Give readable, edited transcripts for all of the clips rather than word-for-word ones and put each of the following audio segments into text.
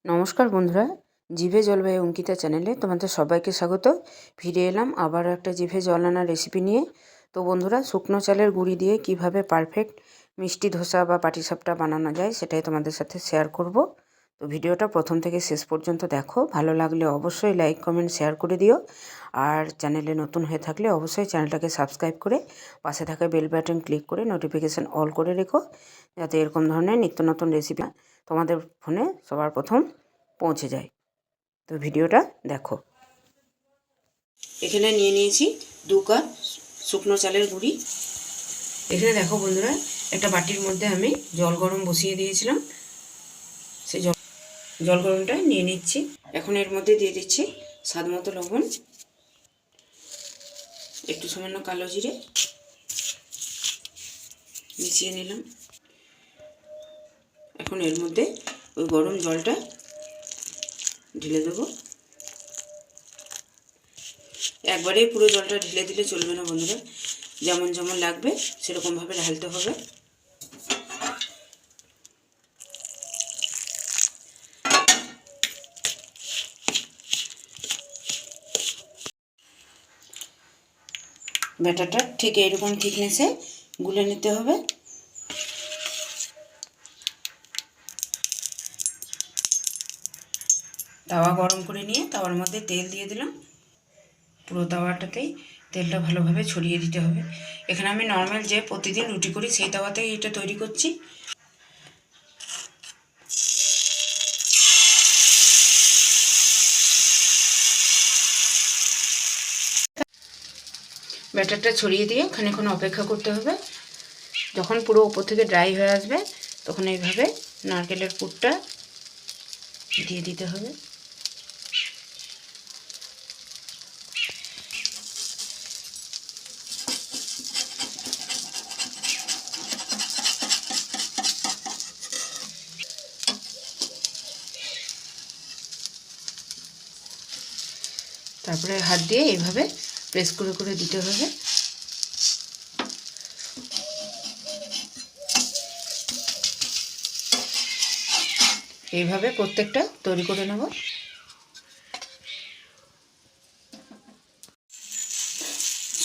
নমস্কার বন্ধুরা, জিভে জল বাই অঙ্কিতা চ্যানেলে তোমাদের সবাইকে স্বাগত। ফিরে এলাম আবার একটা জিভে জল আনা রেসিপি নিয়ে। তো বন্ধুরা, শুকনো চালের গুঁড়ি দিয়ে কিভাবে পারফেক্ট মিষ্টি ধোসা বা পাটিসাপটা বানানো যায় সেটাই তোমাদের সাথে শেয়ার করব। তো ভিডিওটা প্রথম থেকে শেষ পর্যন্ত দেখো। ভালো লাগলে অবশ্যই লাইক কমেন্ট শেয়ার করে দিও। আর চ্যানেলে নতুন হয়ে থাকলে অবশ্যই চ্যানেলটাকে সাবস্ক্রাইব করে পাশে থাকা বেল বাটন ক্লিক করে নোটিফিকেশান অল করে রেখো, যাতে এরকম ধরনের নিত্য নতুন রেসিপি তোমাদের ফোনে সবার প্রথম পৌঁছে যায়। তো ভিডিওটা দেখো। এখানে নিয়ে নিয়েছি 2 কাপ শুকনো চালের গুঁড়ি। এখানে দেখো বন্ধুরা, একটা বাটির মধ্যে আমি জল গরম বসিয়ে দিয়েছিলাম। সেই জল গরমটা নিয়ে নিচ্ছি। এখন এর মধ্যে দিয়ে দিচ্ছি স্বাদ মতো লবণ, একটু সামান্য কালো জিরে মিশিয়ে নিলাম। এখন এর মধ্যে ওই গরম জলটা ঢেলে দেবো। একবারেই পুরো জলটা ঢেলে দিলে চলবে না বন্ধুরা, যেমন যেমন লাগবে সেরকমভাবে ঢালতে হবে। ব্যাটারটা ঠিক এইরকম থিকনেসে গুলে নিতে হবে। তাওয়া গরম করে নিয়ে তাওয়ার মধ্যে তেল দিয়ে দিলাম। পুরো তাওয়াটাতেই তেলটা ভালোভাবে ছড়িয়ে দিতে হবে। এখানে আমি নর্মাল যে প্রতিদিন রুটি করি সেই তাওয়াতেই এটা তৈরি করছি। ব্যাটারটা ছড়িয়ে দিয়ে খানিকক্ষণ অপেক্ষা করতে হবে। যখন পুরো উপর থেকে ড্রাই হয়ে আসবে তখন এইভাবে নারকেলের পুরটা দিয়ে দিতে হবে। তারপরে হাত দিয়ে এইভাবে প্রেস করে করে দিতে হবে। এইভাবে প্রত্যেকটা তৈরি করে নেব।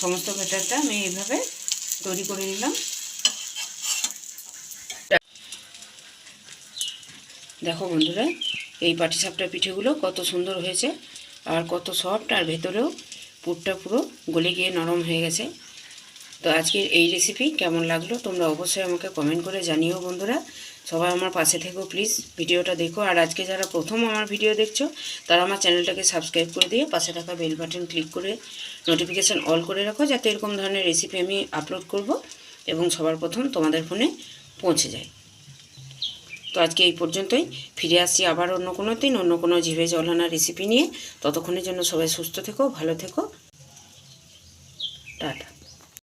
সমস্ত ব্যাটারটা আমি এইভাবে তৈরি করে নিলাম। দেখো বন্ধুরা, এই পাটিসাপটা পিঠেগুলো কত সুন্দর হয়েছে আর কত সফট, আর ভেতরেও পুরটা পুরো গলে গিয়ে নরম হয়ে গেছে। তো আজকের এই রেসিপি কেমন লাগলো তোমরা অবশ্যই আমাকে কমেন্ট করে জানিও বন্ধুরা। সবাই আমার পাশে থেকো প্লিজ, ভিডিওটা দেখো। আর আজকে যারা প্রথম আমার ভিডিও দেখছো তারা আমার চ্যানেলটাকে সাবস্ক্রাইব করে দিয়ে পাশে থাকা বেল বাটন ক্লিক করে নোটিফিকেশান অল করে রাখো, যাতে এরকম ধরনের রেসিপি আমি আপলোড করব এবং সবার প্রথম তোমাদের ফোনে পৌঁছে যায়। তো আজকে এই পর্যন্তই। ফিরে আসছি আবার অন্য কোনো দিন অন্য কোনো জিভে জল আনা রেসিপি নিয়ে। ততক্ষণের জন্য সবাই সুস্থ থেকো, ভালো থেকো, টাটা।